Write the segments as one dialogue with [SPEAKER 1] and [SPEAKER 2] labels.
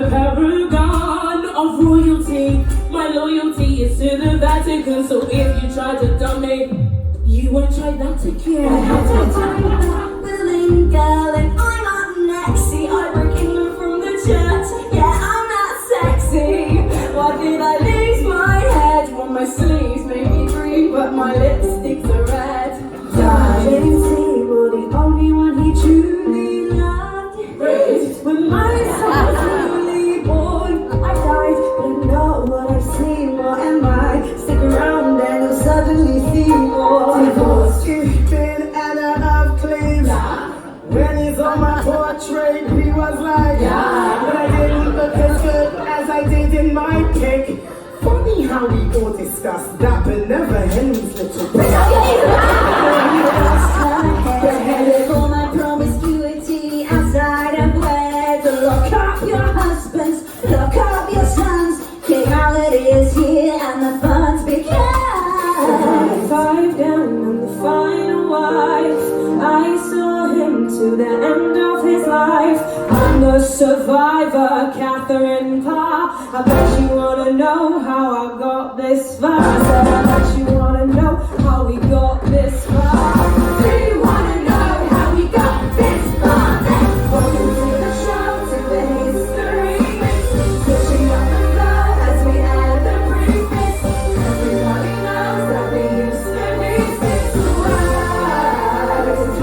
[SPEAKER 1] the paragon of royalty. My loyalty is to the Vatican, so if you try to dump me, you won't try that again.
[SPEAKER 2] I had to tell you that willing girl, and I'm up next. See, I broke England from the church. Yeah, I'm not sexy. Why did I lose my head when my sleeves made me green, but my lipsticks are red? Darling Seymour, the only one he truly loved. When my son was newly born, I died, but not what I've seen. What am I? Stick around and you'll suddenly see more.
[SPEAKER 3] Stupid Anna of Cleves. When he's on my portrait, he was like, but I didn't look as good as I did in my pic. Funny how we all discussed that, but never Henry's little bit.
[SPEAKER 2] For my promiscuity outside of wed. Lock up your husbands, lock up your sons. King Howard is here and the fun's began. 5 down and the final wife. I saw him to the end of his life. I'm the survivor, Catherine Parr. I bet you wanna know how I got this far. I said I bet you wanna know how we got this far. Do you wanna know how we got this far? Then welcome to the show, to the history. Pushing up the flow as we add the preface. Everybody knows that we used to be 6 words.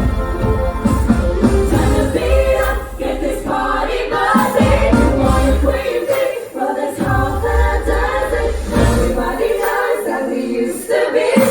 [SPEAKER 2] Turn the beat up, get this party buzzing. You wanna queen bee, well there's half a dozen. Everybody knows that we used to be 6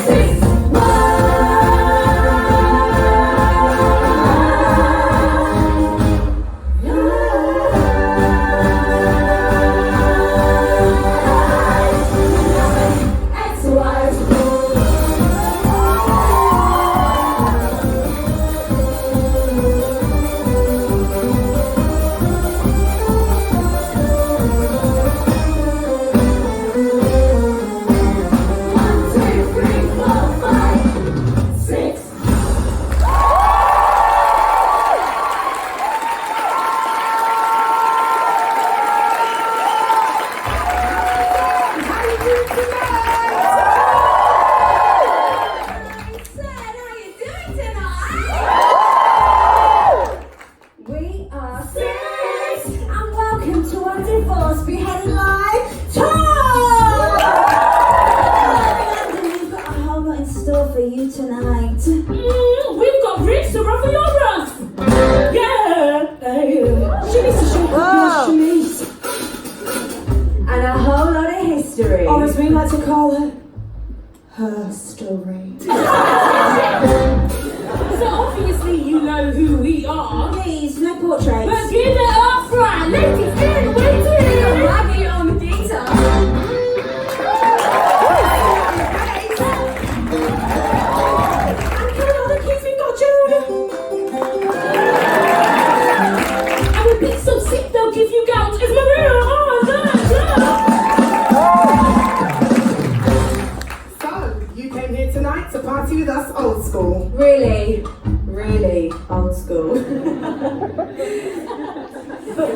[SPEAKER 2] tonight.
[SPEAKER 1] We've got Rich to run for your runs. Yeah. She needs to show up your chemise.
[SPEAKER 2] And a whole lot of history.
[SPEAKER 1] Or as we like to call her, her story. So obviously you know who we are.
[SPEAKER 2] Please, no portraits.
[SPEAKER 1] But give it up front. Ladies in waiting.
[SPEAKER 2] Maggie on the guitar.
[SPEAKER 1] If you count, it's Maria.
[SPEAKER 3] So, you came here tonight to party with us old school.
[SPEAKER 2] Really, really old school. But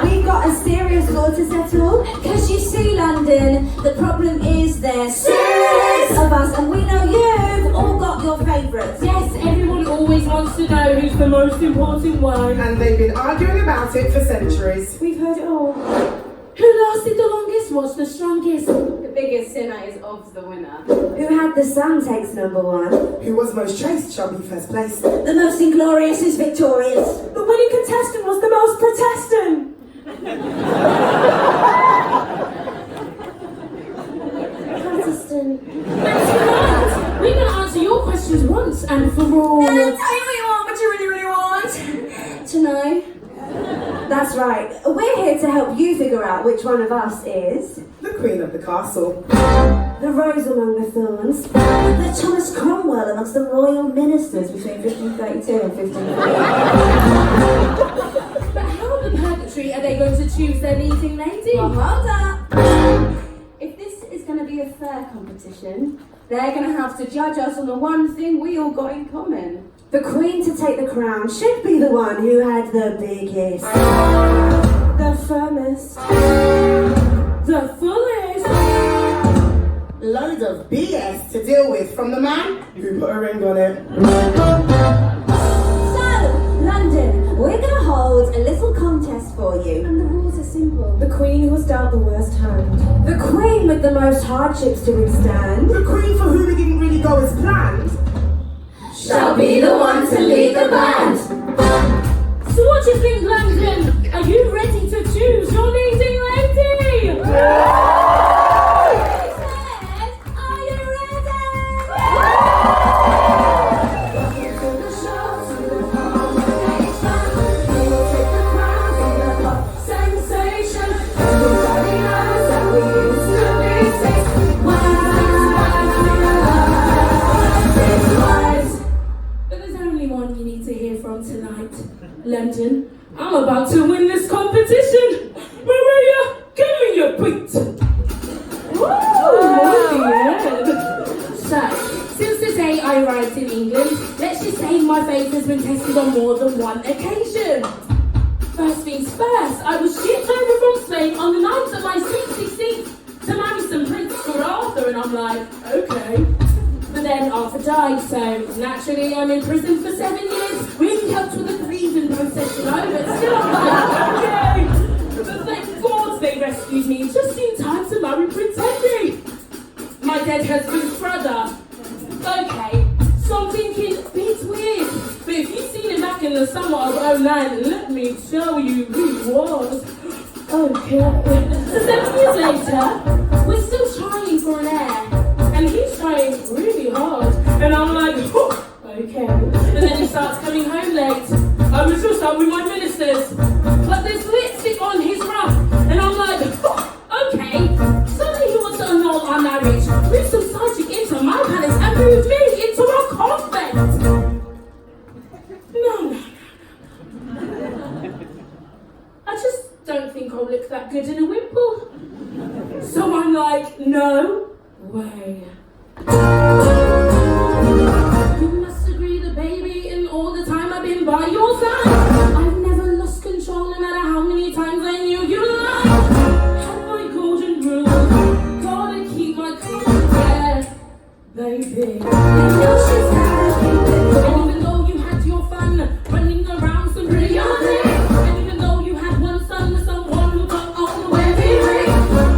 [SPEAKER 2] we've got a serious law to settle. Because you see, London, the problem is there's 6 of us, and we know you've all got your favourites.
[SPEAKER 1] Yes, everyone always wants to know who's the most important one.
[SPEAKER 3] And they've been arguing about it for centuries.
[SPEAKER 2] We've heard it all.
[SPEAKER 1] Who lasted the longest? What's the strongest?
[SPEAKER 2] The biggest sinner is Ob's the winner. Who had the son takes #1.
[SPEAKER 3] Who was most chaste shall be first place.
[SPEAKER 2] The most inglorious is victorious.
[SPEAKER 1] The winning contestant was the most protestant.
[SPEAKER 2] Protestant.
[SPEAKER 1] That's right. We're going to answer your questions once and for all.
[SPEAKER 2] Tell you what you want, what you really, really want. To know. That's right. We're here to help you figure out which one of us is
[SPEAKER 3] The queen of the castle.
[SPEAKER 2] the rose among the thorns, the Thomas Cromwell amongst the royal ministers between 1532 and 1548.
[SPEAKER 1] But how in purgatory are they going to choose their leading lady?
[SPEAKER 2] Well, hold up. If this is going to be a fair competition, they're going to have to judge us on the one thing we all got in common. The queen to take the crown should be the one who had the biggest
[SPEAKER 1] firmest, the fullest.
[SPEAKER 3] Loads of BS to deal with from the man who put a ring on it.
[SPEAKER 2] So, London, we're going to hold a little contest for you. And the rules are simple.
[SPEAKER 1] The queen who was dealt the worst hand.
[SPEAKER 2] The queen with the most hardships to withstand
[SPEAKER 3] The queen for whom it didn't really go as planned.
[SPEAKER 2] shall be the one to lead the band.
[SPEAKER 1] So what do you think, London? Are you ready to choose your leading lady?
[SPEAKER 2] Are you ready? Welcome to the show, to the foundation. We will take the crown from the pop sensation. Everybody knows that we used to be six wives.
[SPEAKER 1] But there's only one you need to hear from tonight, London. I'm about to win this competition. Maria, give me your beat. Woo! Yeah. So, since the day I arrived in England, let's just say my faith has been tested on more than one occasion. First things first, I was shipped over from Spain on the night of my 66th to marry some Prince for Arthur, and I'm like, okay. But then Arthur died, so naturally I'm in prison for 7 years. Really helped with the grieving process, you know, but still I'm like, okay. But thank God they rescued me just in time to marry Prince Henry, my dead husband's brother. Okay, so I'm thinking, bit weird, but if you've seen him back in the summer of 09, let me tell you who he was. Okay. So 7 years later, we're still trying for an heir. And he's trying really hard. And I'm like, oh, okay. And then he starts coming home late. I was just out with my ministers. But there's lipstick on his ruff. And I'm like, oh, okay. Suddenly he wants to annul our marriage, move some sergeant into my palace, and move me into a convent. No. I just don't think I'll look that good in a wimple. So I'm like, no way. You must agree that, baby, in all the time I've been by your side, I've never lost control no matter how many times I knew you lied. Had my golden rule, gotta keep my cool, yeah, baby. And even though you had your fun running around some pretty young things, and even though you had one son with someone who got on the wedding ring,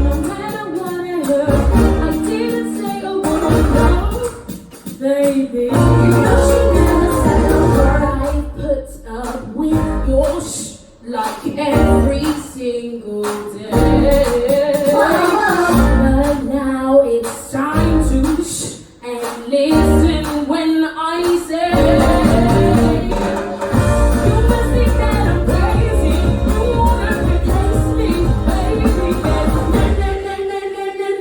[SPEAKER 1] no matter what I heard, I didn't say a word, no, baby. You know she never said a word. I put up with your like every single day. But now it's time to and listen when I say, you must think that I'm crazy. You wanna replace me, baby?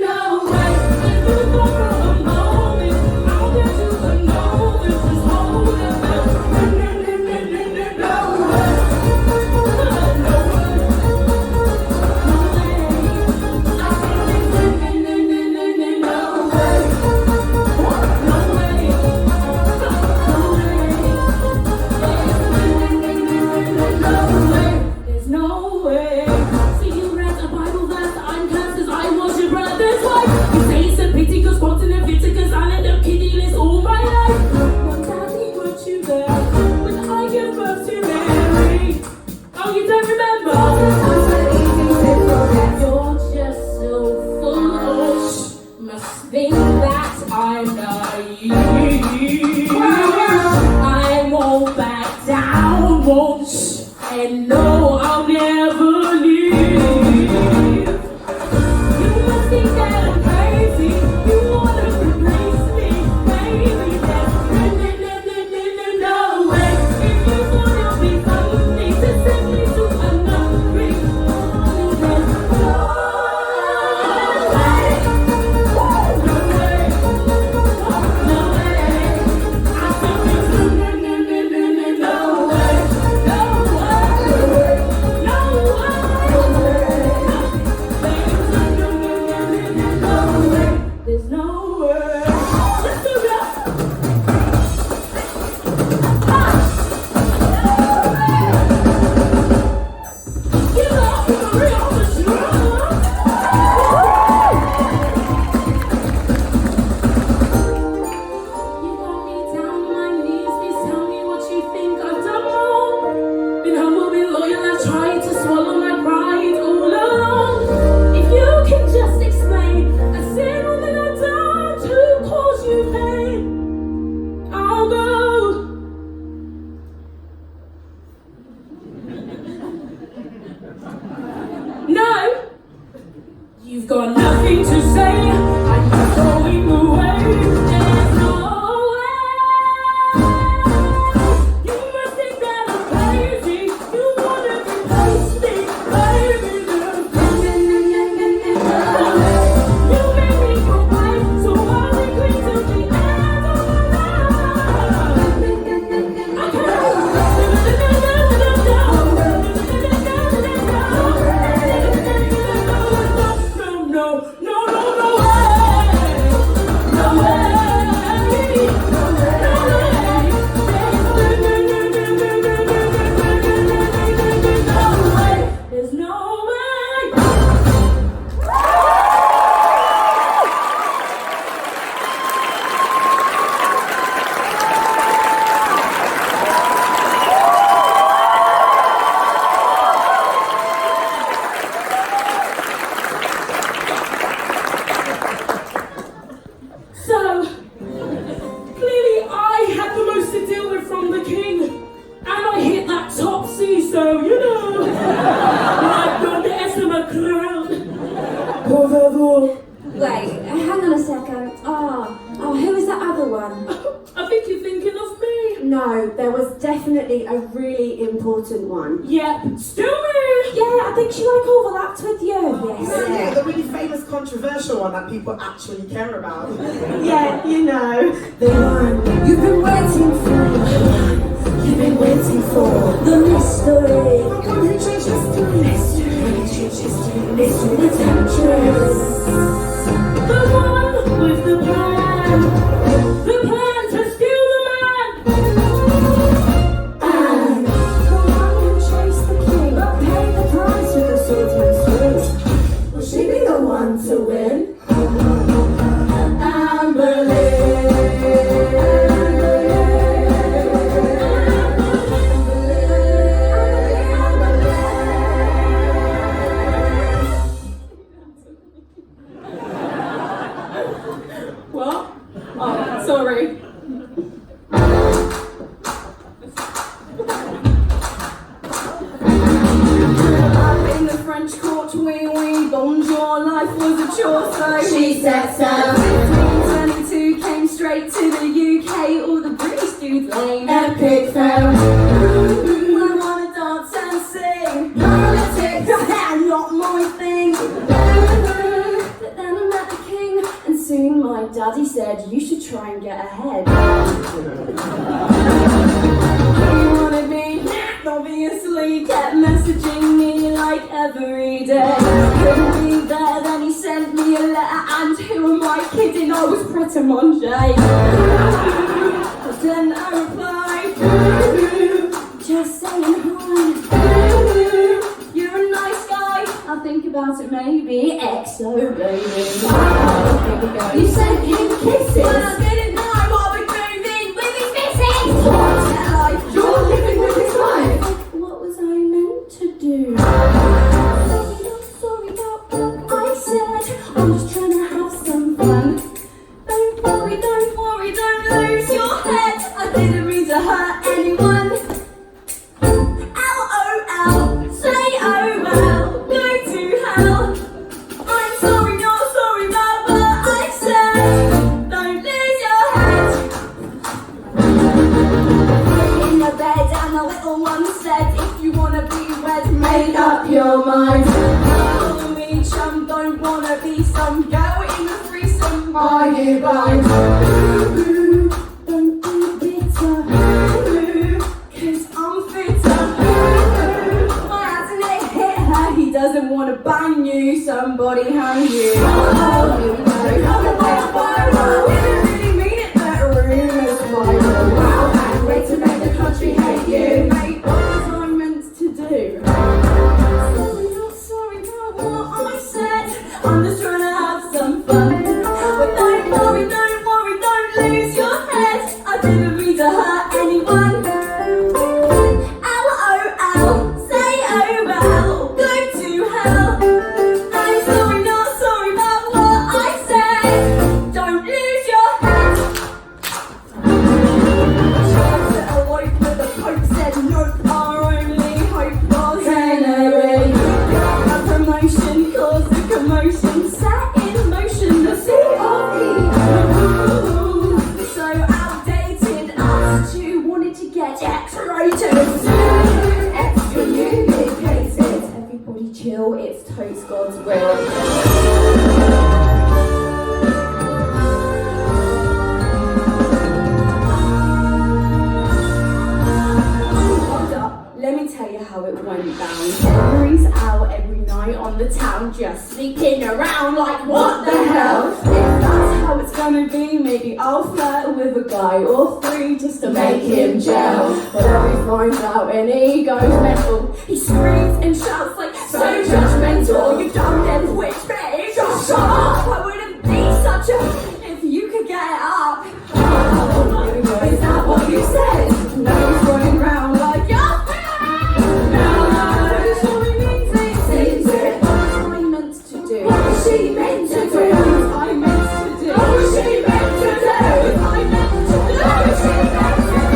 [SPEAKER 1] No way. If you go for a moment, I'll get you to know it. Just hold it back. No way. No way. so, you know. Like, don't underestimate crowd.
[SPEAKER 3] Por favor.
[SPEAKER 2] Wait, hang on a second. Who was that other one?
[SPEAKER 1] I think you're thinking of me.
[SPEAKER 4] No, there was definitely a really important one.
[SPEAKER 1] Yep, still me.
[SPEAKER 4] Yeah, I think she like overlapped with you. Yes.
[SPEAKER 3] Yeah, the really famous controversial one that people actually care about.
[SPEAKER 4] Yeah, you know.
[SPEAKER 2] The one you've been waiting for. You've been waiting for. The mystery.
[SPEAKER 3] How come you changed history?
[SPEAKER 2] Mystery detectors.
[SPEAKER 1] The one with the plan. The plan to steal the man.
[SPEAKER 2] And the one who chased the king but paid the price with the swordsman's strings. Will she be the one to win?
[SPEAKER 1] What? Oh, sorry. Up in the French court, oui, bonjour, life was a chore, so
[SPEAKER 2] She said so.
[SPEAKER 1] 22 came straight to the UK, all the British dudes lame.
[SPEAKER 2] Epic fail.
[SPEAKER 1] I wanna dance and sing.
[SPEAKER 2] Politics.
[SPEAKER 1] Not my thing. But then I met the king, and soon my daddy said, you should try and get ahead. He wanted me, obviously, kept messaging me like every day. Couldn't be there, then he sent me a letter, and who am I kidding? I was Pret a Manger. But then I replied, just saying hi. You're a nice guy. I'll think about it maybe. XO baby.
[SPEAKER 2] You sent him kisses.
[SPEAKER 1] But I didn't know what we're moving with his missus.
[SPEAKER 2] What? You're living with his wife.
[SPEAKER 1] What was I meant to do? Sorry about what I said. I'm just trying to have some fun. Don't worry, don't lose your head. I didn't mean to hurt anyone. LOL, say oh well, go to hell. I'm sorry, not sorry about what I said. Don't lose your head. In the bed and the little one said, if you wanna be wed, make up your mind. Follow me, chum, don't wanna be some girl in the threesome. Are you blind? Don't be bitter, cause I'm fitter. Why hasn't it hit her? He doesn't wanna bang you, somebody hang you. Oh, you know, didn't really mean it, that rumour's viral. Wow, and way to make the country hate you. Mate, what was I meant to do? Sorry, not sorry about what I said. I'm just trying to have some fun. But don't worry, don't lose your head. I didn't mean to hurt anyone. LOL, say oh well, go to hell. I'm sorry, not sorry about what I said. Don't lose your head. Church awoke with the Pope said nope, our only hope was Henry. A promotion caused a commotion, set in motion the CRE. So outdated attitude, wanted to get X-rated. Excommunicated. Everybody chill, it's totes God's will. Hold up, let me tell you how it went down. Henry's out every night on the town, just sneaking around like what the hell? If that's how it's gonna be, maybe I'll flirt with a guy or three just to make him gel. But then he finds out and he goes mental. He screams and shouts like so judgmental. You dumb dead witch bitch, just shut up. I wouldn't be such a if you could get it up. Is that what you said? No, he's running round like you're no, sorry, means it. What was I meant to do? What was she meant to do? What was I meant to do? What was she meant to do? What was I meant to do? What was she meant to do?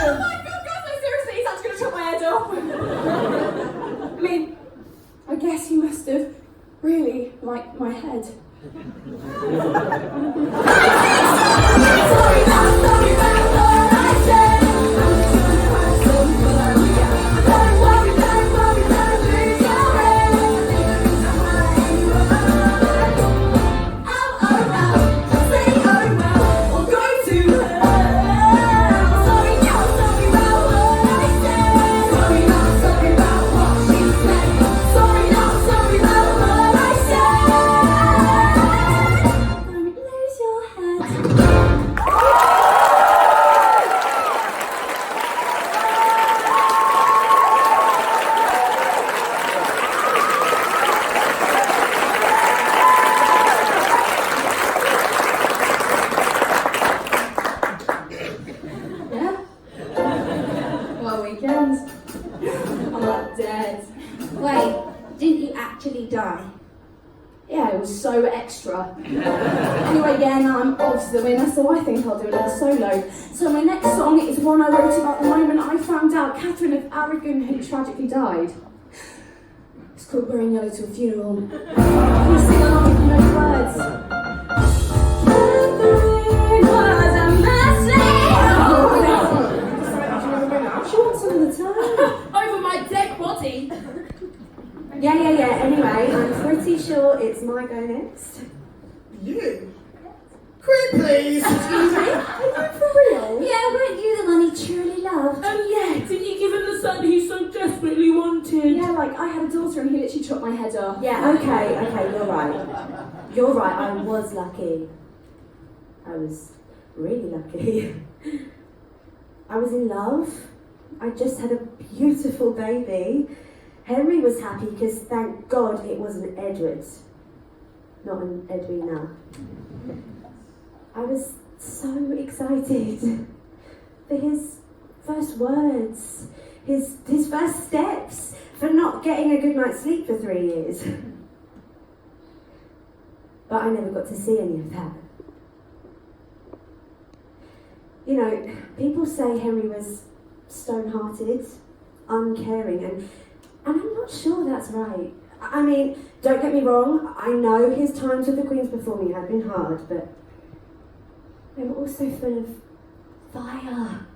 [SPEAKER 1] Oh my god, guys, no, seriously, he's actually gonna chop my head off.
[SPEAKER 4] elves the winner, so I think I'll do another solo. So my next song is one I wrote about the moment I found out Catherine of Aragon had tragically died. It's called Wearing Yellow to a Funeral. Can you sing along with those words? Catherine was a mercy. She wants some of the time.
[SPEAKER 1] Over my dead body.
[SPEAKER 4] Yeah. Anyway, I'm pretty sure it's my go next.
[SPEAKER 3] You? Quick, please.
[SPEAKER 1] Excuse me?
[SPEAKER 4] Are you for real?
[SPEAKER 2] Yeah, weren't you the one he truly loved?
[SPEAKER 1] Oh yeah, didn't you give him the son he so desperately wanted?
[SPEAKER 4] Yeah, like I had a daughter and he literally chopped my head off.
[SPEAKER 2] Yeah, okay, you're right. You're right, I was lucky. I was really lucky. I was in love. I just had a beautiful baby. Henry was happy because thank God it was an Edward, not an Edwina. I was so excited for his first words, his first steps, for not getting a good night's sleep for 3 years. But I never got to see any of that. You know, people say Henry was stone-hearted, uncaring, and I'm not sure that's right. I mean, don't get me wrong, I know his times with the Queens before me have been hard, but they were also full of fire.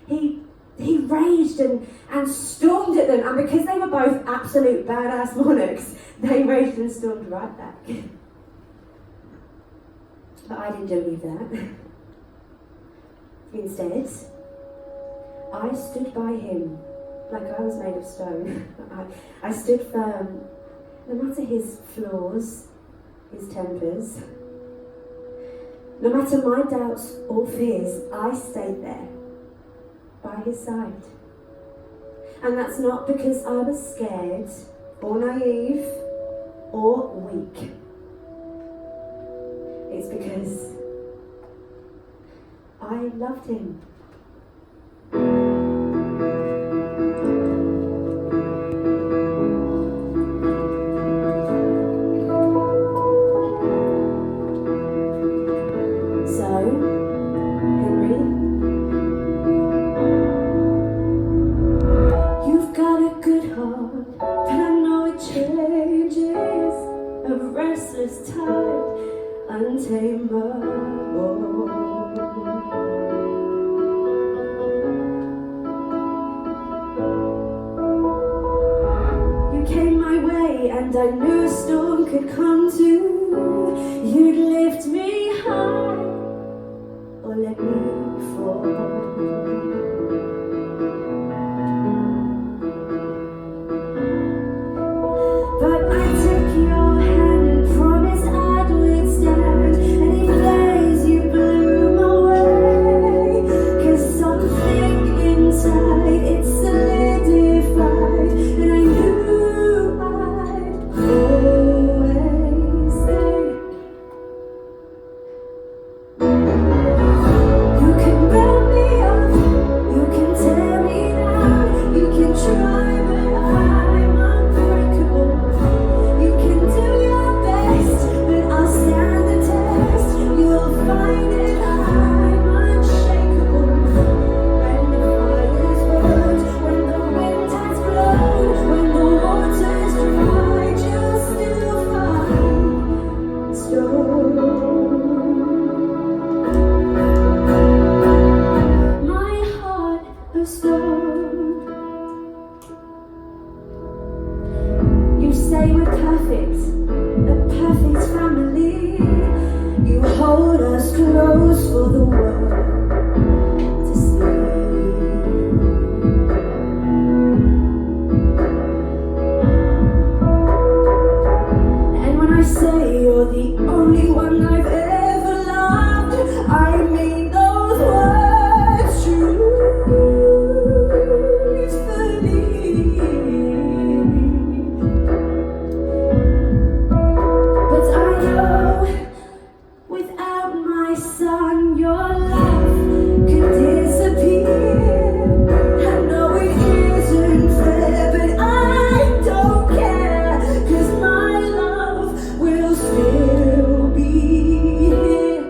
[SPEAKER 2] He raged and stormed at them, and because they were both absolute badass monarchs, they raged and stormed right back. But I didn't do any of that. Instead, I stood by him like I was made of stone. I stood firm, no matter his flaws, his tempers. No matter my doubts or fears, I stayed there, by his side. And that's not because I was scared, or naive, or weak. It's because I loved him. Restless tide, untamable. You came my way and I knew a storm could come too. You'd lift me high or let me fall. But I took your hand and promised I'd withstand any flares you blew my way. 'Cause something inside, it solidified, and I knew I'd always stay. You can build me up, you can tear me down, you can try, but I'm unbreakable. You can do your best, but I'll stand the test. You'll find that I'm unshakable. When the fire's burned, when the wind has blown, when the water's dried, you'll still find stone. My heart of stone. You say we're perfect, a perfect family. You hold us close for the world to see. And when I say you're the only one I've ever loved, I mean those words truthfully. But I know without my son, your life could disappear. I know it isn't fair, but I don't care, 'cause my love will still be here.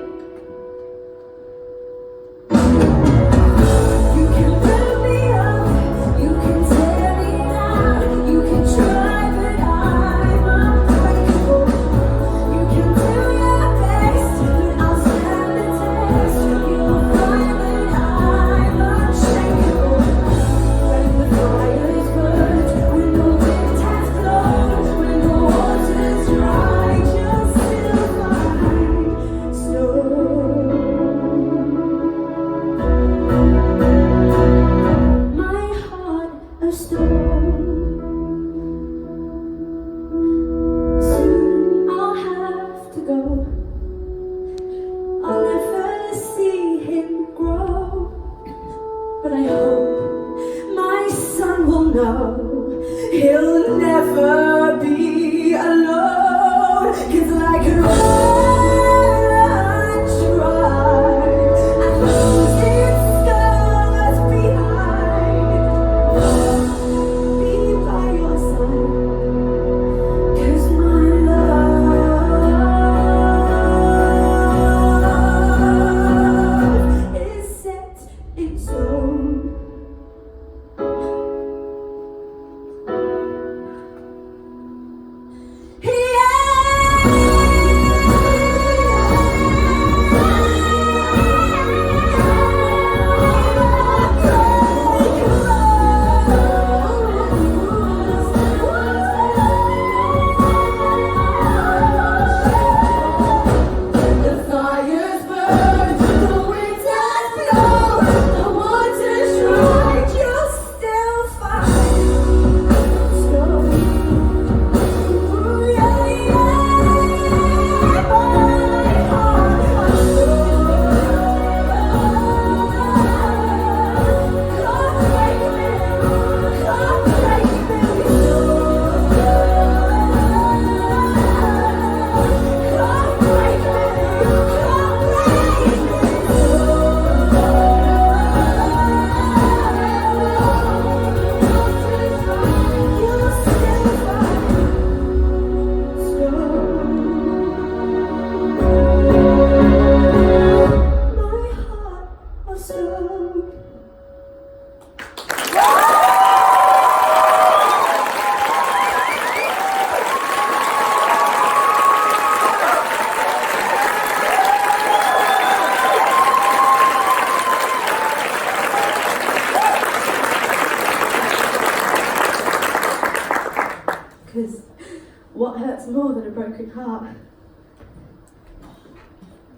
[SPEAKER 4] more than a broken heart.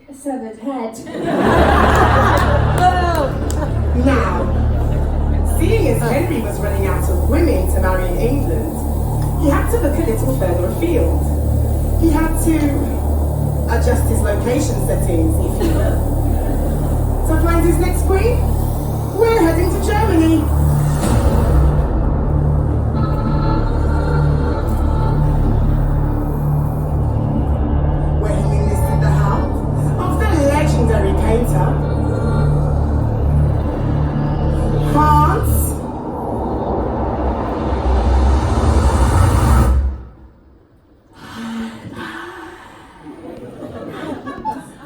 [SPEAKER 4] A severed head.
[SPEAKER 3] Now, seeing as Henry was running out of women to marry in England, he had to look a little further afield. He had to adjust his location settings, if you will. To find his next queen, we're heading to Germany. Where he enlisted the help of the legendary painter, Hans.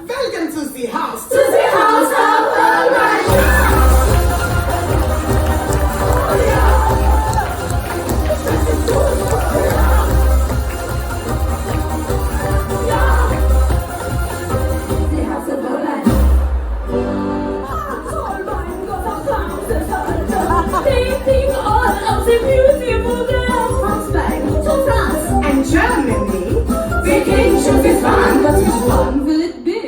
[SPEAKER 3] Welcome to the house. To the house of
[SPEAKER 1] painting all of the beautiful girls from Spain to France
[SPEAKER 3] and Germany.
[SPEAKER 1] Vacations is fun, but which one will it be?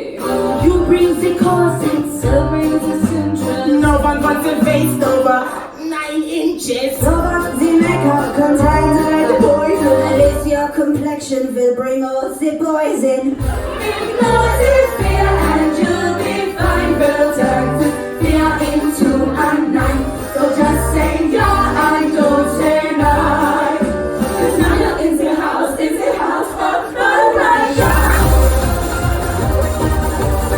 [SPEAKER 1] You bring the corset, so bring the central.
[SPEAKER 3] No one wants a waist over 9 inches.
[SPEAKER 2] Robert, the makeup contains the poison. And if your complexion will bring all the poison.
[SPEAKER 1] Ignore this fear and you'll be fine. We'll turn the fear into a night. So just say yeah and don't say no. 'Cause now you're in the house of my pleasure.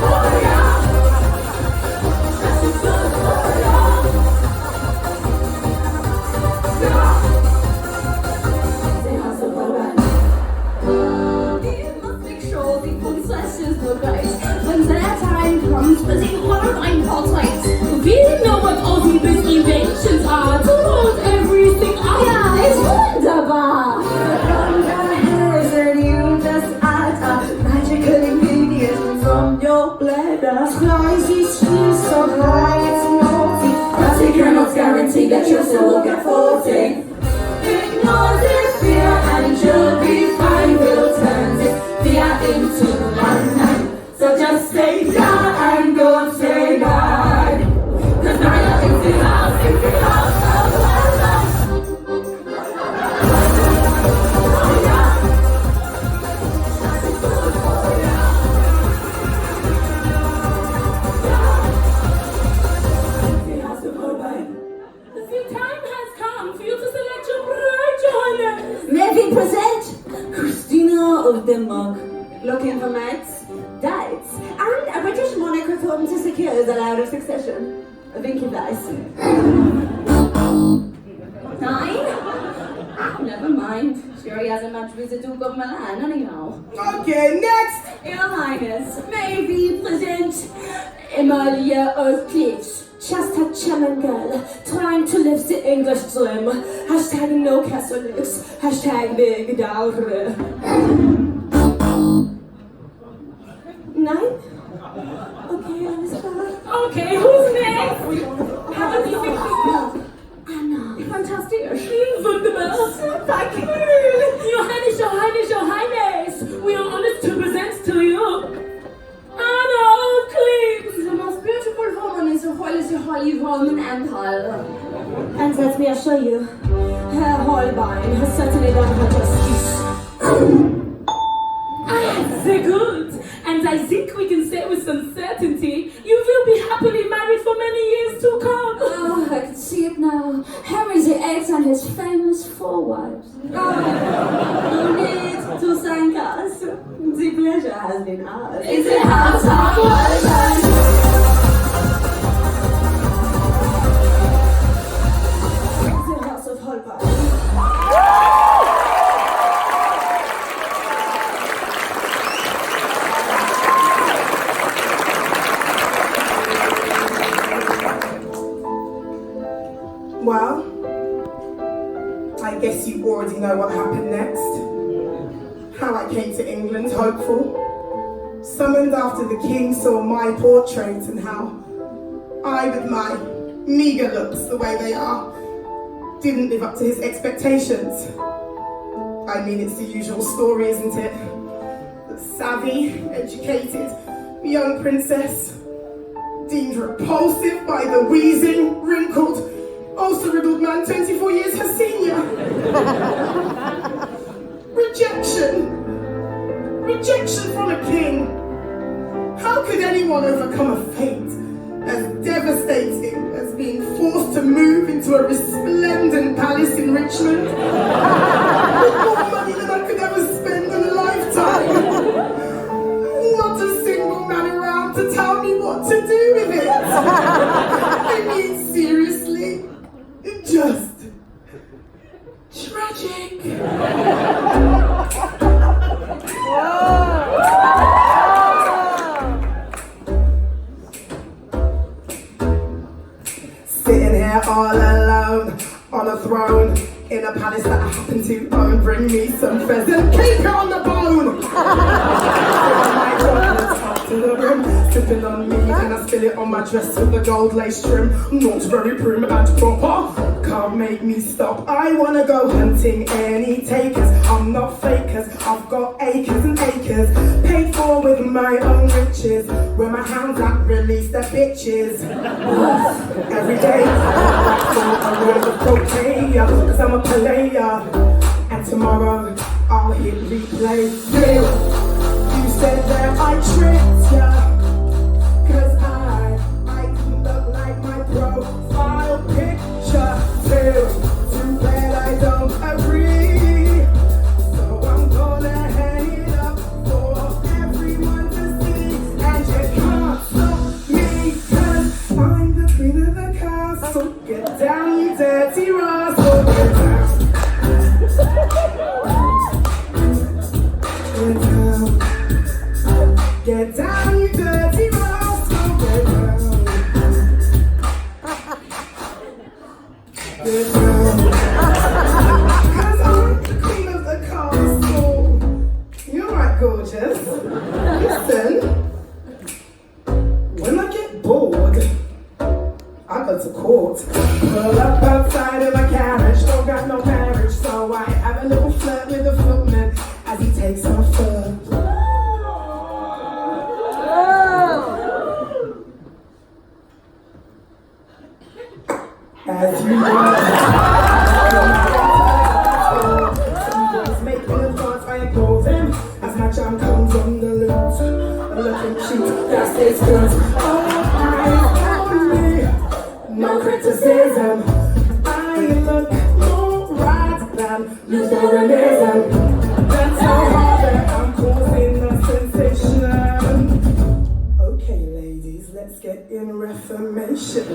[SPEAKER 1] Oh yeah. That's a good for you. Yeah. The house of my pleasure. You must make sure the concessions look right. When their time comes, but they hold ein portrait. We know what all the best inventions are to hold everything up.
[SPEAKER 2] Ja, ist wunderbar. And you just add a magical ingredient from your bladder. Slice is here so high it's naughty,
[SPEAKER 1] But we cannot guarantee that your soul will get faulty. Ignore this fear and you'll be fine. We'll turn this fear into one night. So just say yeah and don't say bye. 'Cause now you're in the house of my life. Oh yeah. The time has come for you to select your bride, Johannes.
[SPEAKER 2] May we present Christina of Denmark, looking for mates, dates, and a British monarch reform to secure the line of succession. A vinky dice. 9? Never mind. Sure he hasn't matched with the Duke of Milan anyhow.
[SPEAKER 3] Okay, next.
[SPEAKER 2] Your Highness, may we present Emilia of Cleves. Just a German girl trying to live the English dream. Hashtag no Catholics. Hashtag big dowry. 9? Okay, alles klar.
[SPEAKER 1] Okay, who's next? How do you think?
[SPEAKER 2] Anna. Fantastic.
[SPEAKER 1] Wunderbar.
[SPEAKER 2] Thank you.
[SPEAKER 1] Your Highness, Your Highness, Your Highness. We are honored to present to you Anna of Cleves.
[SPEAKER 2] The most beautiful woman in the Holy Roman Empire. And let me assure you, her Holbein has certainly done her justice.
[SPEAKER 1] Very good. And I think we can say with some certainty you will be happily married for many years to come.
[SPEAKER 2] Oh, I can see it now. Henry VIII and his famous 4 wives. Oh, no need to thank us. The pleasure has been ours.
[SPEAKER 1] It's the house of Holbein.
[SPEAKER 2] The house of Holbein.
[SPEAKER 3] Well, I guess you already know what happened next. How I came to England hopeful, summoned after the king saw my portrait, and how I, with my meagre looks the way they are, didn't live up to his expectations. I mean, it's the usual story, isn't it? The savvy, educated, young princess, deemed repulsive by the wheezing, wrinkled, also riddled man 24 years her senior. Rejection from a king. How could anyone overcome a fate as devastating as being forced to move into a resplendent palace in Richmond with more money than I could ever spend in a lifetime? Not a single man around to tell me what to do with it. I mean, seriously, just tragic. Sitting here all alone on a throne in a palace that I happen to own. Bring me some pheasant cake on the bone. To the rim, sipping on me and I spill it on my dress with the gold lace trim. Not very prim and proper, can't make me stop. I wanna go hunting any takers. I'm not fakers, I've got acres and acres, paid for with my own riches. Where my hounds that release their bitches. Every day, I'm going to cocaine, cause I'm a player. And tomorrow, I'll hit replay. You said that I tricked ya, cause I didn't look like my profile picture. Too bad I don't agree. So I'm gonna hang it up for everyone to see. And you can't stop me, cause I'm the queen of the castle. Get down, you dirty rascal. Get down. Get down, you dirty rascal, get down. Get down. Cause I'm the queen of the castle. You're right, gorgeous. Listen, when I get bored, I go to court. Pull up outside of my carriage, don't got no marriage, so I have a little flirt with the footman as he takes my fur. As you know, make me advance, I close him as my jam comes on the loose. Looking cheap, that's this good. Oh, only, no criticism. I look more right than Lutheranism. That's how hard that I'm causing a sensation. Okay, ladies, let's get in Reformation.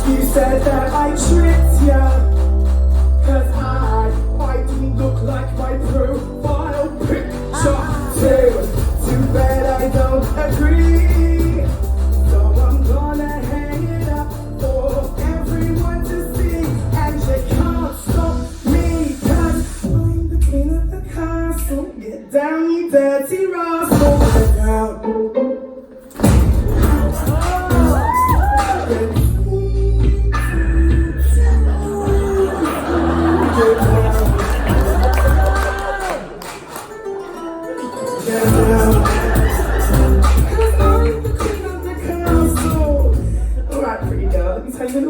[SPEAKER 3] You said that I tricked ya, cause I didn't look like my profile picture. Too bad I don't agree. So I'm gonna hang it up for everyone to see. And you can't stop me, cause I'm the queen of the castle. Get down, you dirty rascal. Get down.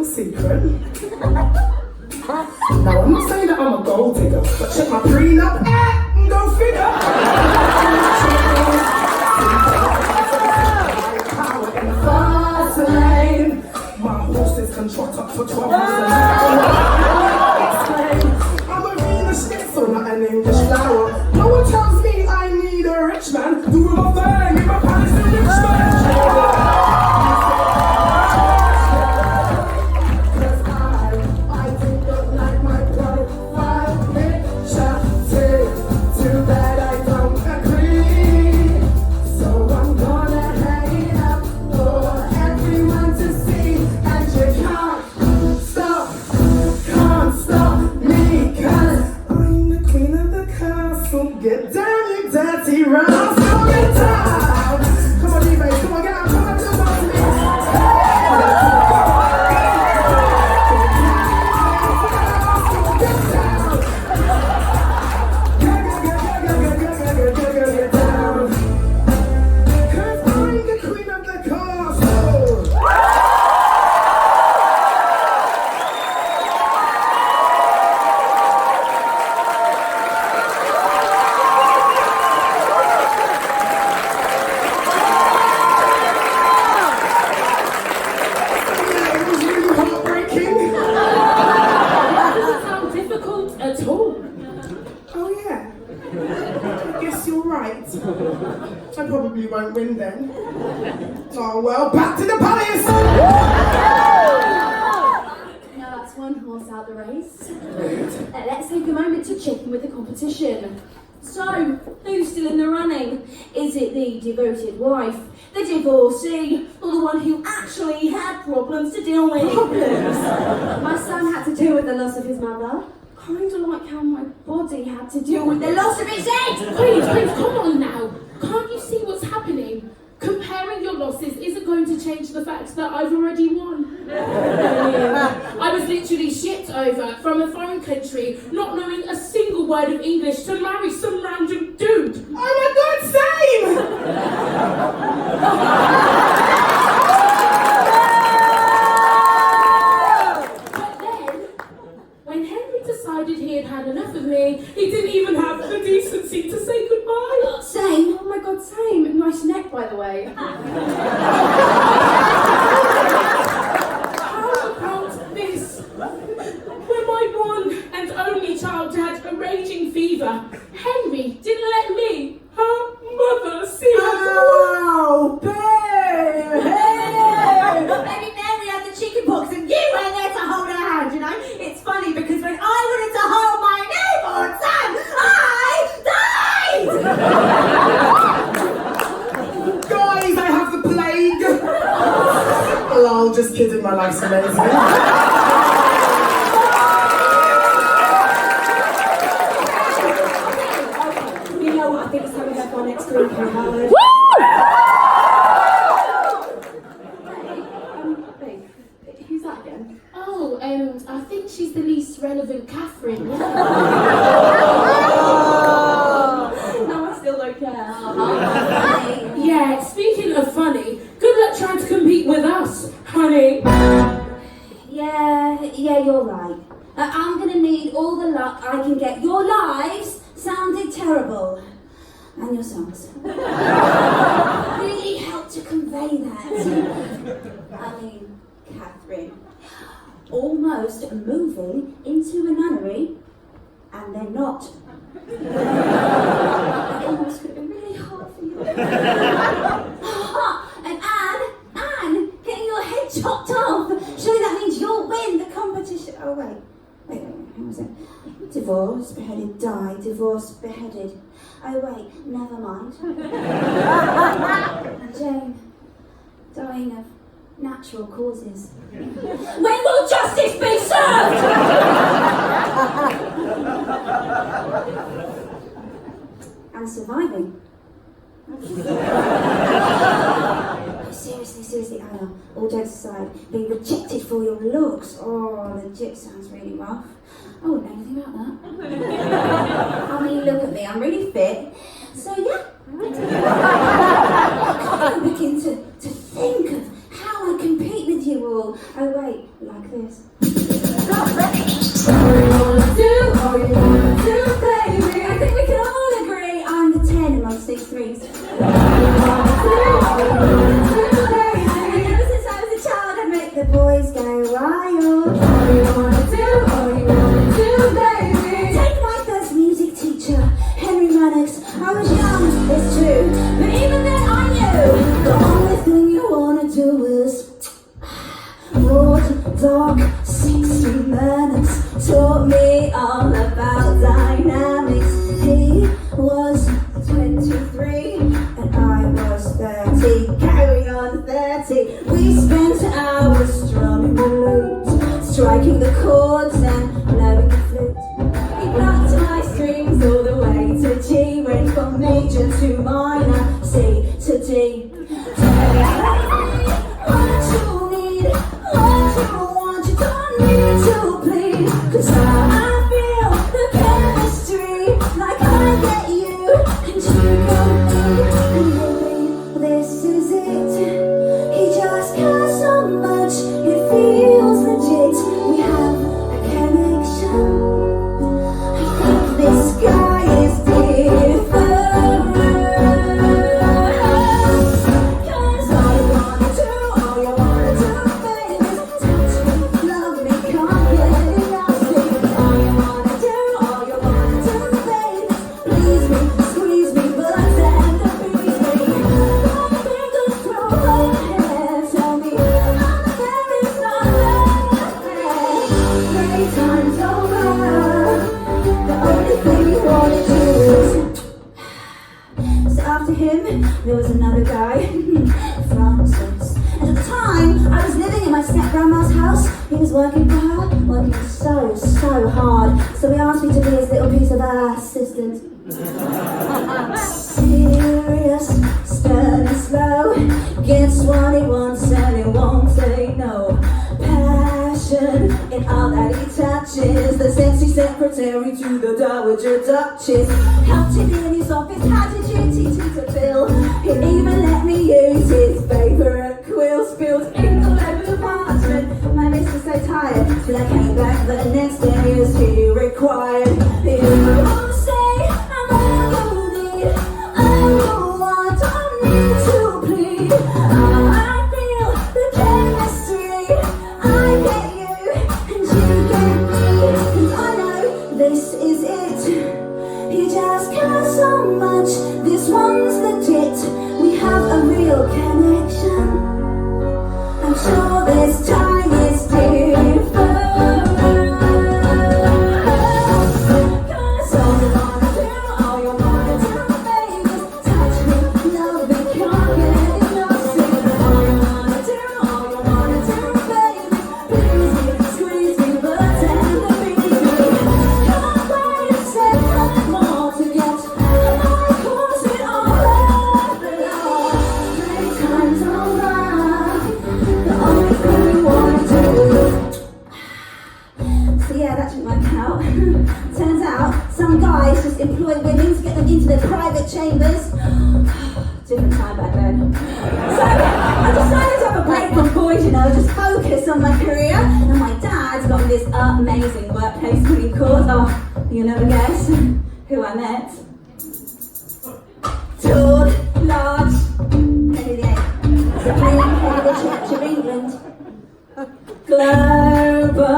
[SPEAKER 3] Secret. Now I'm not saying that I'm a gold digger, but check my prenup and go figure. Power in the fast lane. My horses can trot up for 12 months. I'm a Venus schnitzel, not an English flower. No one tells me I need a rich man doing my thing in my palace in Richmond. Stop. win then. Oh well, back to the palace!
[SPEAKER 4] Now that's one horse out the race. Let's take a moment to check in with the competition. So, who's still in the running? Is it the devoted wife, the divorcee, or the one who actually had problems to deal with?
[SPEAKER 2] My son had to deal with the loss of his mother.
[SPEAKER 4] Kind of like how my body had to deal with the loss of its head.
[SPEAKER 1] Please, come on now. Can't you see what's happening? Comparing your losses isn't going to change the fact that I've already won. I was literally shipped over from a foreign country, not knowing a single word of English, to marry some random dude.
[SPEAKER 3] Oh my god, same!
[SPEAKER 1] But then, when Henry decided he had had enough of me, he didn't even have the decency to say goodbye.
[SPEAKER 4] Same. Oh my god, same. Nice neck, by the way.
[SPEAKER 1] How about this? When my one and only child had a raging fever, Henry didn't let me, her mother, see her.
[SPEAKER 3] Oh, babe! Hey!
[SPEAKER 2] Baby Mary had the chicken pox and you went there to hold her hand, you know? It's funny because when I wanted to hold my newborn son, I died!
[SPEAKER 3] Guys, I have the plague! Lol, just kidding, my life's amazing.
[SPEAKER 2] You know what? I think it's time we have our next group here, Howard.
[SPEAKER 4] Babe, who's that again?
[SPEAKER 1] Oh, I think she's the least relevant Catherine.
[SPEAKER 4] No, I still don't care.
[SPEAKER 1] Yeah, speaking of funny, good luck trying to compete with us, honey.
[SPEAKER 2] Yeah, you're right. I'm gonna need all the luck I can get. Your lives sounded terrible. And your songs. Really helped to convey that. I mean, Catherine. Almost moving into a nunnery, and they're not. That almost could have been really hard for you. And Anne, getting your head chopped off. Surely that means you'll win the competition. Oh wait, how was it? Divorce, beheaded, died, divorce, beheaded. Oh wait, never mind. And Jane, dying of natural causes. When will justice be served? And surviving. Seriously, Anna, all jokes aside, being rejected for your looks. Oh, legit sounds really rough. I wouldn't know anything about that. I mean, look at me, I'm really fit. So yeah. I can't begin to think of how I compete with you all. Oh wait, like this. All you wanna do, baby. I think we can all agree I'm the 10 amongst these threes. All you wanna do, baby. And ever since I was a child, I make the boys go wild. All you wanna do, baby. Take my first music teacher, Henry Mannix. I was young, it's true, but even then I knew the only thing you wanna do is broad, dark, sexy manners. Taught me all about dynamics. He was 23 and I was 30. Carry on 30. We spent hours strumming the lute, striking the chords and blowing the flute. He plucked my strings all the way to G, went from major to minor, C to D. What you need, what you want, you don't need to plead. 'Cause I feel the chemistry, like I get you and you got me. And baby, this is it. He just cares so much, it feels legit. We have a connection. I think this guy is different. him, there was another guy, Francis. And at the time, I was living in my step-grandma's house. He was working for her, working so hard. So he asked me to be his little piece of assistant. Serious, stern and slow, gets what he wants and he won't say no. Passion in all that he touches, the sexy secretary to the Dowager Duchess. Helped him in his office, had a duty to fulfill. He even let me use his favourite quill. Spilled ink all over the parchment. My wrist was so tired, till I came back the next day as he required. He won't say I'm all you need, I'm all I don't need to plead. I feel the chemistry, I get you and you get me. And I know this is it, he just cares so much, this one's legit. We have a real connection, I'm sure this time is different. Cause all you wanna do, baby, is touch me, love me, can't get enough. All you wanna do, baby, please me, squeeze me, but tenderly. Can't wait a second more to get my course it all up and on. 3 times over, the only thing you wanna do. So yeah, that didn't work out. Turns out some guys just employ women to get them into their private chambers. Different time back then. So I decided to have a break from boys, you know, just focus on my career. And my dad's got me this amazing workplace cooking course. Oh, you never guess who I met. Tall, large, Henry VIII. Supreme head of the Church of England. Globally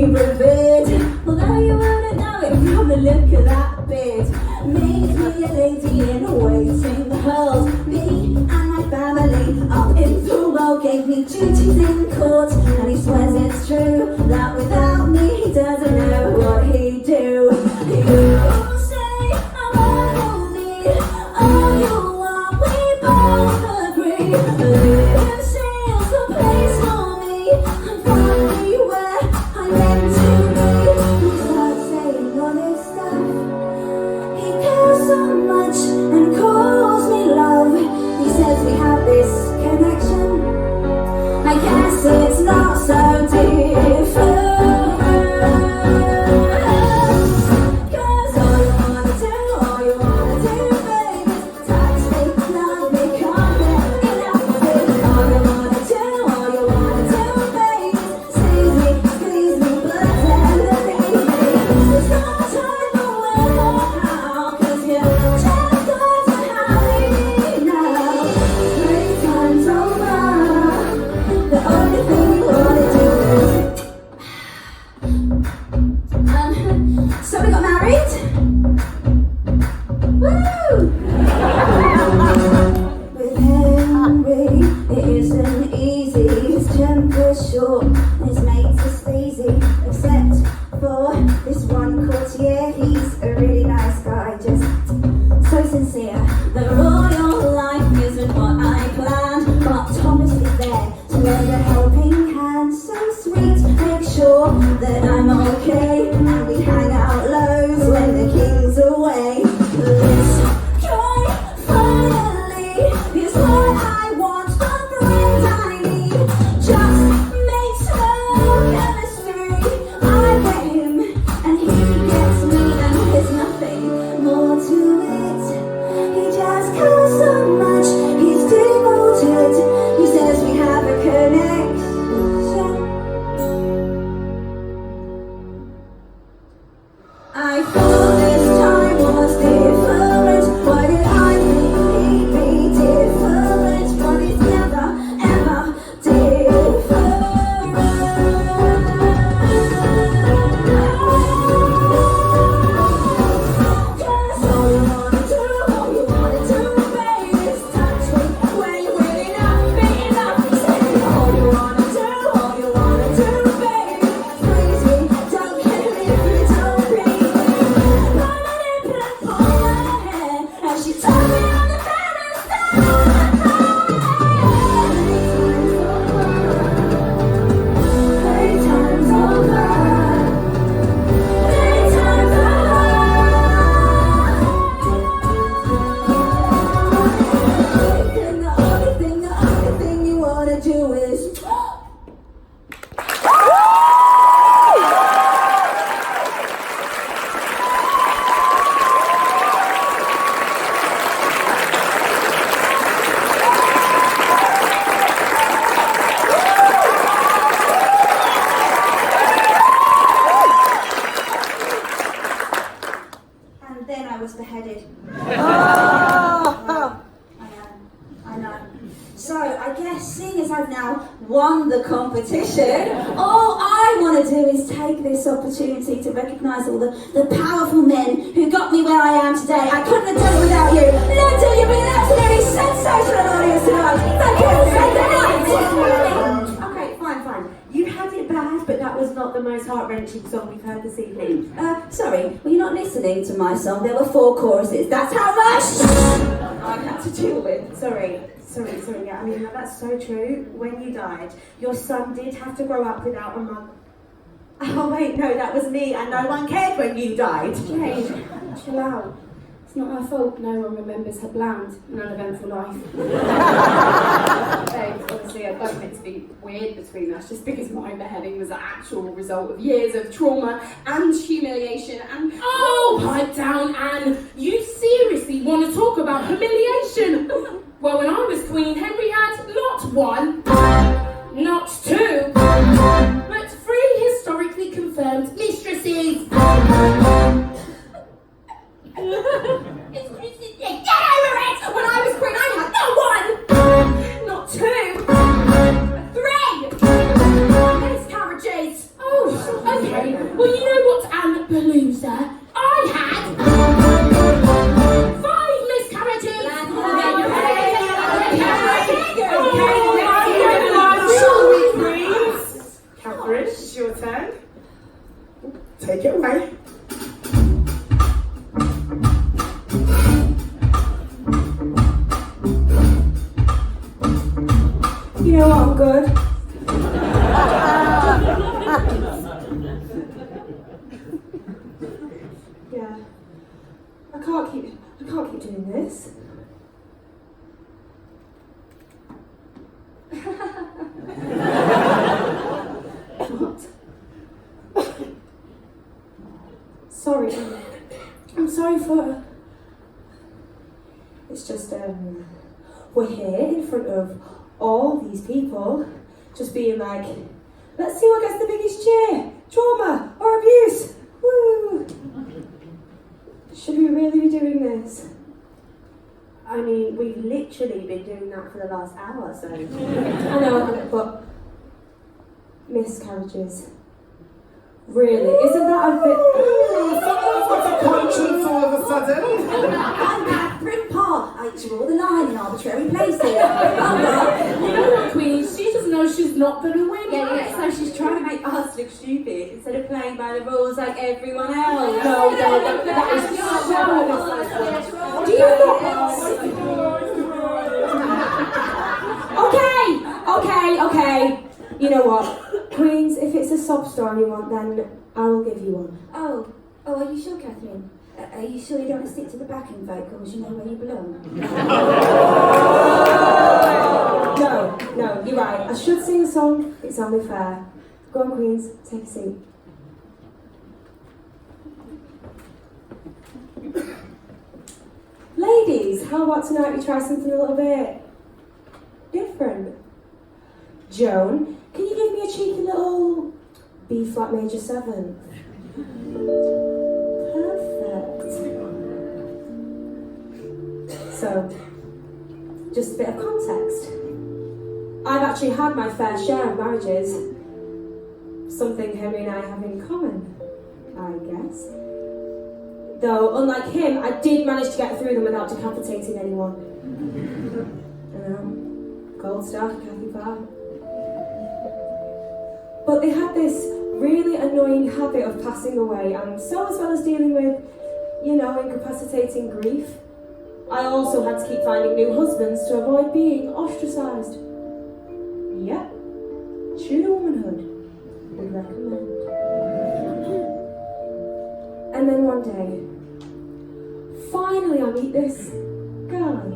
[SPEAKER 2] revered, although you wouldn't know it from the look of that beard. Made me a lady in waiting, held me and my family up in the world, gave me duties in court, and he swears it's true that without me he doesn't know what he'd do. He will say I'm all you need, all you want, we both agree. Live seals a place for me, I'm finally where I'm meant to be. He starts saying all this stuff, he cares so much and calls me love. He says we have this connection, I guess it's not so different. Cause all you wanna do, baby, is touch me, love me, can't get enough of it. All you wanna do, baby, is squeeze me, but tenderly. There's no time to work out, cause you just got to have me now. 3 times over, the only thing you wanna do. So we got married. Woo! With Henry, it isn't easy. His temper's short and his mates are sleazy. Except for this one courtier, he's a really nice guy, just so sincere. The royal life isn't what I planned, but Thomas is there to lend a helping hand. So sweet, make sure that I'm okay, and we hang out loads when the king's away. This joy finally is what I want, the friend I need. Just makes no chemistry. I get him and he gets me, and there's nothing more to it. He just cares so much, he's devoted. He says we have a connection, I guess seeing as I've now won the competition, all I want to do is take this opportunity to recognise all the powerful men who got me where I am today. I couldn't have done it without you. London, you've been an absolutely sensational audience tonight. Thank you for saying that.
[SPEAKER 5] Okay, fine. You had it bad, but that was not the most heart-wrenching song we've heard this evening.
[SPEAKER 2] Sorry, were you not listening to my song? There were 4 choruses. That's how much I had to deal with.
[SPEAKER 5] Sorry. Yeah, I mean, that's so true. When you died, your son did have to grow up without a mum. Oh wait, no, that was me, and no one cared when you died.
[SPEAKER 4] Jade, chill out. It's not her fault no one remembers her bland and uneventful life. Babe, honestly, I don't meant to be weird between us just because my beheading was the actual result of years of trauma and humiliation and...
[SPEAKER 1] Oh, pipe down, Anne. You seriously want to talk about humiliation? Well, when I was Queen, Henry had not 1, not 2, but 3 historically confirmed mistresses.
[SPEAKER 2] Get over it! When I was queen, I had not 1, not 2, 3 miscarriages.
[SPEAKER 1] Oh, okay. Well, you know what, Anne Palooza? I had 5 miscarriages.
[SPEAKER 3] Catherine, it's your turn. Take it away.
[SPEAKER 5] You know what, I'm good. Yeah. I can't keep doing this. What? Sorry. I'm sorry for... It's just, we're here in front of all these people, just being like, let's see what gets the biggest cheer, trauma or abuse. Woo! Should we really be doing this? I mean, we've literally been doing that for the last hour, so... I know, but miscarriages. Really? Isn't that a bit...
[SPEAKER 3] Someone's got a conscience all of a sudden.
[SPEAKER 2] I'm Catherine Parr. I draw the line in arbitrary places.
[SPEAKER 1] You know what, Queen? She just knows she's not going to win.
[SPEAKER 5] Yeah, so she's trying to make us look stupid instead of playing by the rules like everyone else.
[SPEAKER 1] No, that is so...
[SPEAKER 2] Do you not... Okay. You know what? Queens, if it's a sob story you want, then I will give you one. Oh, are you sure, Catherine? Are you sure you don't want to stick to the backing vocals? You know where you belong? No, you're right. I should sing a song. It's only fair. Go on, Queens. Take a seat. Ladies, how about tonight we try something a little bit different? Joan, can you give me a cheeky little B flat major 7? Perfect. So, just a bit of context. I've actually had my fair share of marriages. Something Henry and I have in common, I guess. Though, unlike him, I did manage to get through them without decapitating anyone. I know, gold star for Kathy Parr. But they had this really annoying habit of passing away, and so as well as dealing with, incapacitating grief, I also had to keep finding new husbands to avoid being ostracised. Yep, true to womanhood, would recommend. And then one day, finally I meet this guy,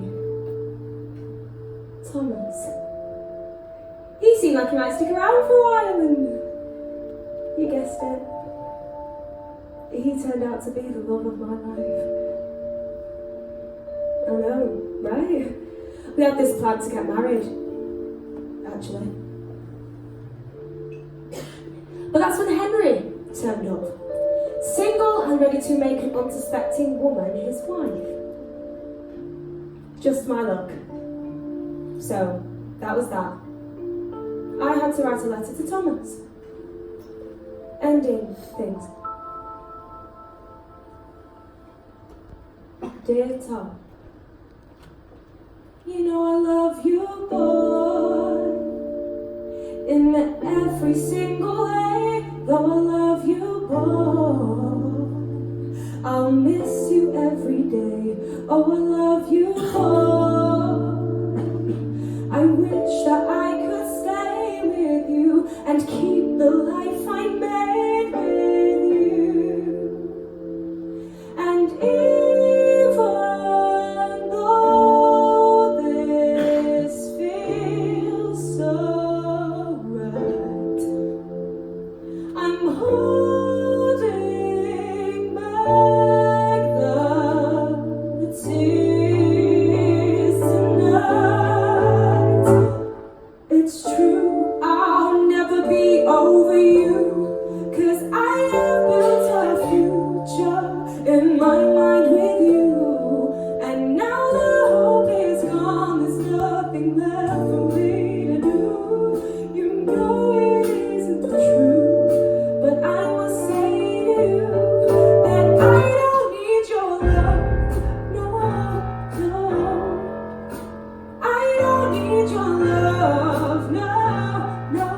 [SPEAKER 2] Thomas. He seemed like he might stick around for a while, and you guessed it, he turned out to be the love of my life. I know, right? We had this plan to get married, actually. But that's when Henry turned up. Single and ready to make an unsuspecting woman his wife. Just my luck. So,
[SPEAKER 5] that was that. I had to write a letter to Thomas, ending things. Dear Tom, you know I love you, boy, in every single way. Though I love you, boy, I'll miss you every day. Oh, I love you, boy. I wish that I could stay with you and keep the life I made with you. And even though this feels so right, I'm holding back the tears tonight. It's true, I'll never be over you, 'cause I have built a future in my mind with you. And now the hope is gone, there's nothing left for me to do. You know it isn't true, but I must say to you that I don't need your love, no, no. I don't need your love, no, no.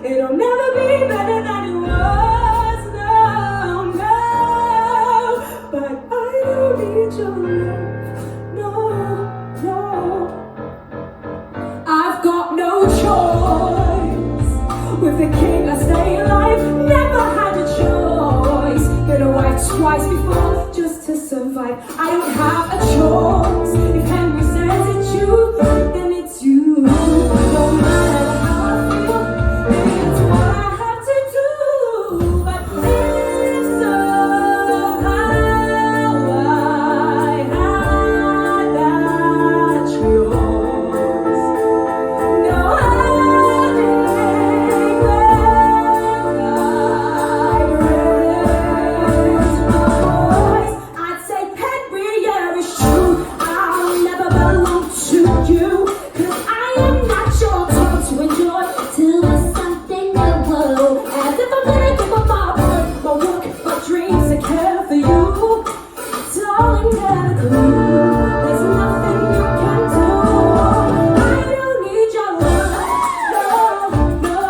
[SPEAKER 5] It'll never be better than it was, no, no. But I don't need your love, no, no. I've got no choice. With the king I stay alive, never had a choice. Been away twice before just to survive. I don't have a choice. If Henry says it's you, then it's you. No matter how I feel, it's what I have to do. But if somehow I had that choice, no hiding I'd say, Henry, yeah, it's true. I'll never belong to you, 'cause I am not your type to enjoy till there's something new. As if I'm gonna give up my work, my dreams to care for you. Darling, get a clue. There's nothing you can do. I don't need your love, no, no.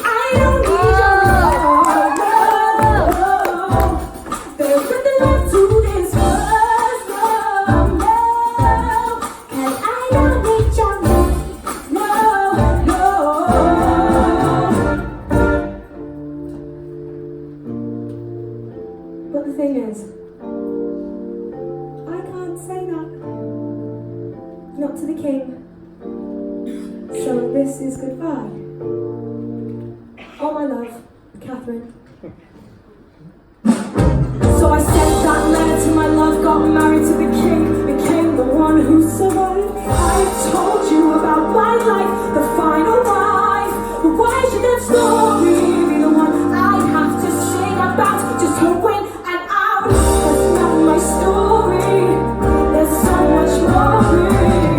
[SPEAKER 5] I don't need your love, no, no. There's nothing left to this world, no, no. 'Cause I don't need your love, no, no. But the thing is, I can't say that. Not to the king. So this is goodbye. Oh, my love, Catherine. So I sent that letter to my love, got married to the king, became the one who survived. I've told you about my life, the final wife. But why should that story be the one I have to sing about just to win an out? That's not my story. There's so much more.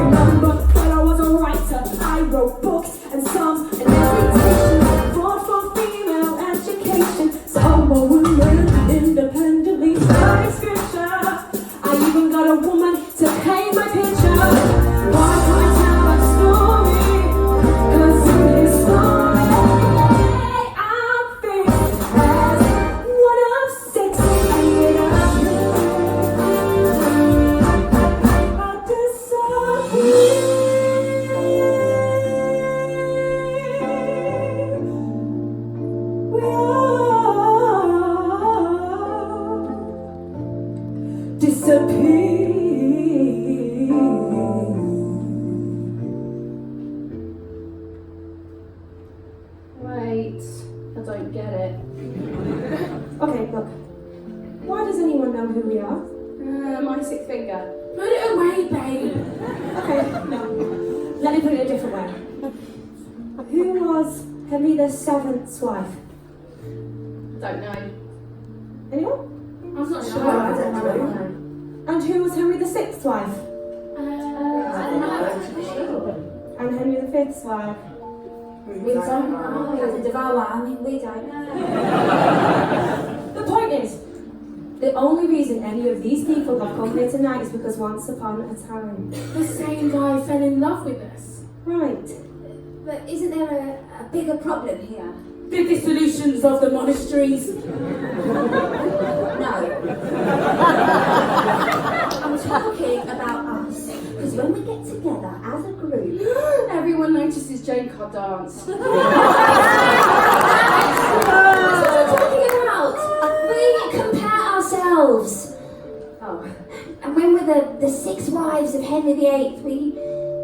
[SPEAKER 5] Remember when I was a writer, I wrote books and songs and everything. I fought for female education, so I'm a woman independently. Studying scripture, I even got a woman to paint my picture. Why can't I tell my story? 'Cause in his story, I'm fixed as one of 6. I get up. I disappear. We all disappear.
[SPEAKER 4] Wait, I don't get it.
[SPEAKER 5] Okay, look. Why does anyone know who we are?
[SPEAKER 4] My 6th finger.
[SPEAKER 1] Put it away, babe.
[SPEAKER 5] Okay, no. Let me put it a different way. Who was Henry VII's wife?
[SPEAKER 4] Don't know.
[SPEAKER 5] Anyone?
[SPEAKER 1] I'm not sure.
[SPEAKER 5] I don't know. And who was Henry VI's wife?
[SPEAKER 4] I
[SPEAKER 5] And Henry V's wife.
[SPEAKER 1] We don't know.
[SPEAKER 2] Catherine de Valois, I mean, we don't know.
[SPEAKER 5] The point is, the only reason any of these people have come here tonight is because once upon a time.
[SPEAKER 1] The same guy fell in love with us.
[SPEAKER 5] Right.
[SPEAKER 2] But isn't there a bigger problem here?
[SPEAKER 1] The dissolutions of the monasteries.
[SPEAKER 2] No. I'm talking about us. Because when we get together as a group,
[SPEAKER 4] Everyone notices Jane can't dance.
[SPEAKER 2] that's what I'm talking about. We compare ourselves.
[SPEAKER 4] Oh.
[SPEAKER 2] And when we're the 6 wives of Henry VIII, we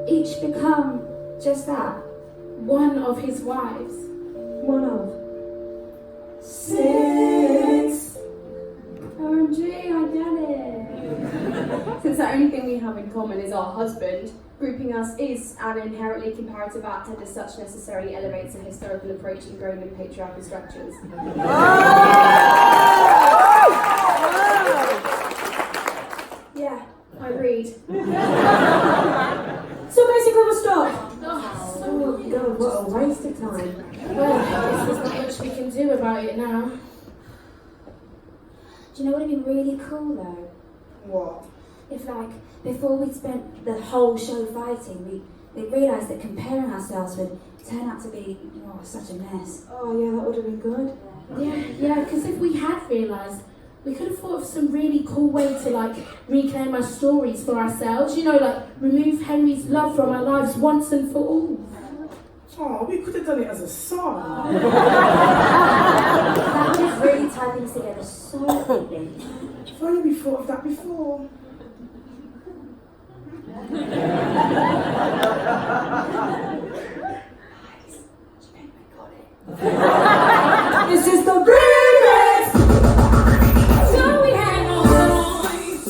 [SPEAKER 2] each become just that.
[SPEAKER 1] One of his wives.
[SPEAKER 5] One of.
[SPEAKER 1] 6.
[SPEAKER 4] OMG, I get it. Since the only thing we have in common is our husband, grouping us is an inherently comparative act and as such necessarily elevates a historical approach ingrained in patriarchal structures.
[SPEAKER 2] Yeah.
[SPEAKER 4] I read.
[SPEAKER 5] So basically we'll stop.
[SPEAKER 1] Oh,
[SPEAKER 5] Oh God, what a waste of time.
[SPEAKER 1] well, there's not much we can do about it now.
[SPEAKER 2] Do you know what would have been really cool though?
[SPEAKER 3] What?
[SPEAKER 2] If like, before we'd spent the whole show fighting, we realised that comparing ourselves would turn out to be, such a mess.
[SPEAKER 5] Oh yeah, that would have been good.
[SPEAKER 1] Yeah, because if we had realised, we could have thought of some really cool way to like reclaim our stories for ourselves. Like remove Henry's love from our lives once and for all.
[SPEAKER 3] Oh, we could have done it as a song.
[SPEAKER 2] That would have really tied things together so neatly.
[SPEAKER 3] If only we thought of that before.
[SPEAKER 5] This is the remix!
[SPEAKER 1] So we had no choice.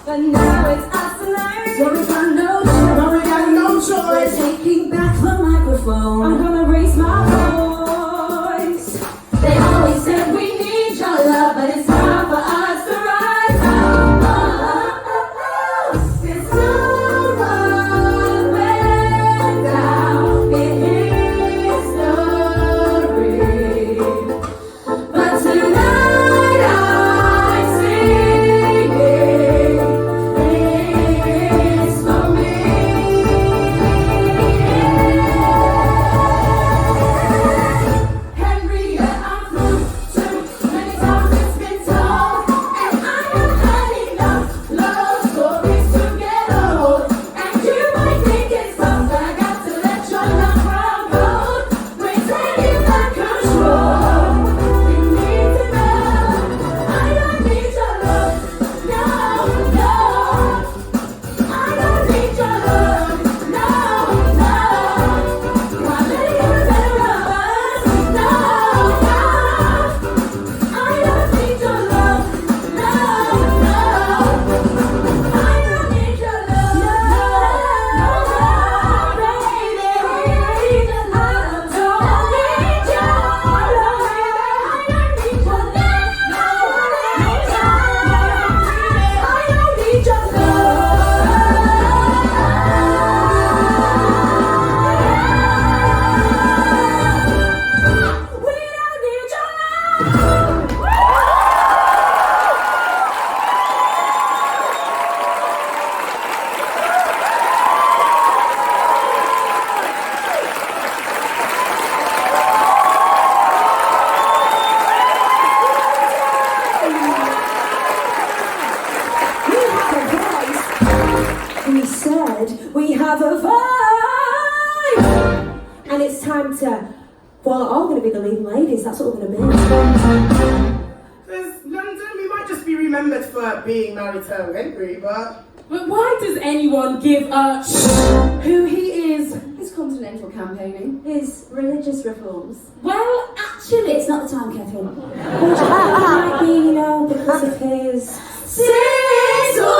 [SPEAKER 5] But now it's us tonight.
[SPEAKER 2] So we got no choice.
[SPEAKER 3] No, we got no
[SPEAKER 2] We're
[SPEAKER 3] choice.
[SPEAKER 2] taking back the microphone.
[SPEAKER 5] I'm gonna raise my voice.
[SPEAKER 2] They always said we need your love, but it's time for us to rise up. It's time went down in history. But tonight I'm singing it's for me. Henry, yeah, I'm through. Too many times it's been told, and I have had enough love stories to get old. And you might think it's tough, but I got to let your love run cold. We're taking back control. You need to know I don't need your love. No, no. I don't need your love. No, no. Why let you better of us? No, no. I don't need your love. No, no. I don't need your love. No, baby. I don't need your love. I don't need your love. I don't need your love. We don't need your
[SPEAKER 5] We said we have a vibe! And it's time to, well, we're all going to be the leading ladies, that's what we're going to be.
[SPEAKER 3] There's London, we might just be remembered for being married to Henry, but
[SPEAKER 1] But why does anyone give a who he is?
[SPEAKER 4] His continental campaigning.
[SPEAKER 5] His religious reforms.
[SPEAKER 1] Well, actually,
[SPEAKER 2] It's not the time, Catherine.
[SPEAKER 5] Or do you think it might be, because of his 6 wives?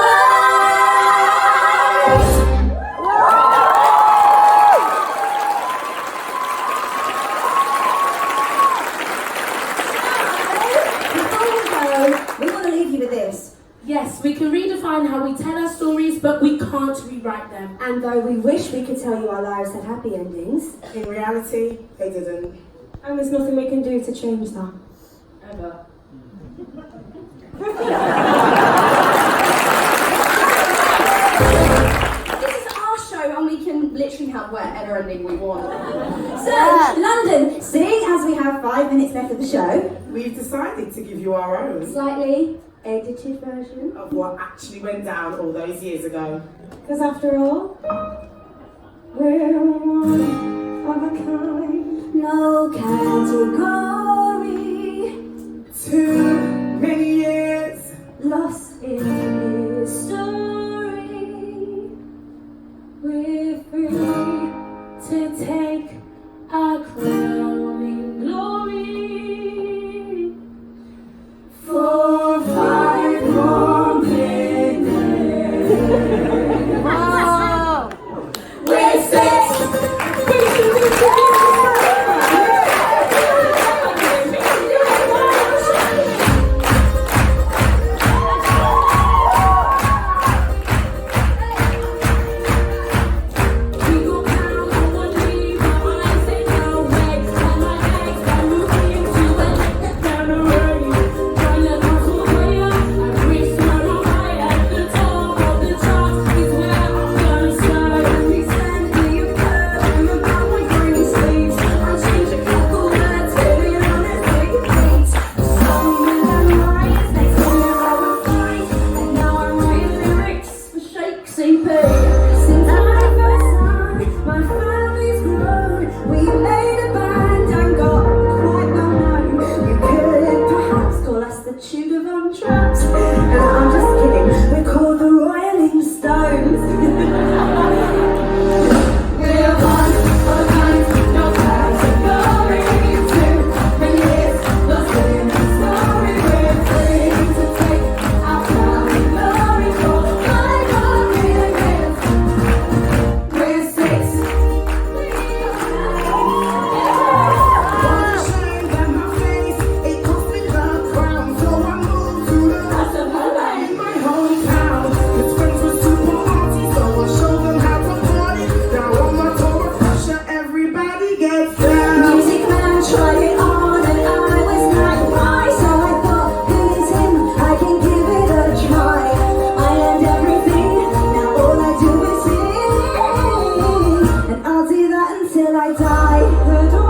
[SPEAKER 5] Before we go, we want to leave you with this.
[SPEAKER 1] yes, we can redefine how we tell our stories, but we can't rewrite rewrite them.
[SPEAKER 2] And though we wish we could tell you our lives had happy endings,
[SPEAKER 3] In reality, they didn't.
[SPEAKER 2] and there's nothing we can do to change that.
[SPEAKER 1] Ever.
[SPEAKER 4] This is our show and we can literally have whatever ending we want.
[SPEAKER 2] So, London, seeing as we have 5 minutes left of the show,
[SPEAKER 3] We've decided to give you our own
[SPEAKER 2] slightly edited version,
[SPEAKER 3] of what actually went down all those years ago.
[SPEAKER 2] because after all, we're one of a kind. No category,
[SPEAKER 3] Too many years.
[SPEAKER 2] lost in history.
[SPEAKER 1] We're free to take our crowning glory
[SPEAKER 3] For 5 more minutes.
[SPEAKER 1] We're six.
[SPEAKER 2] Until I die.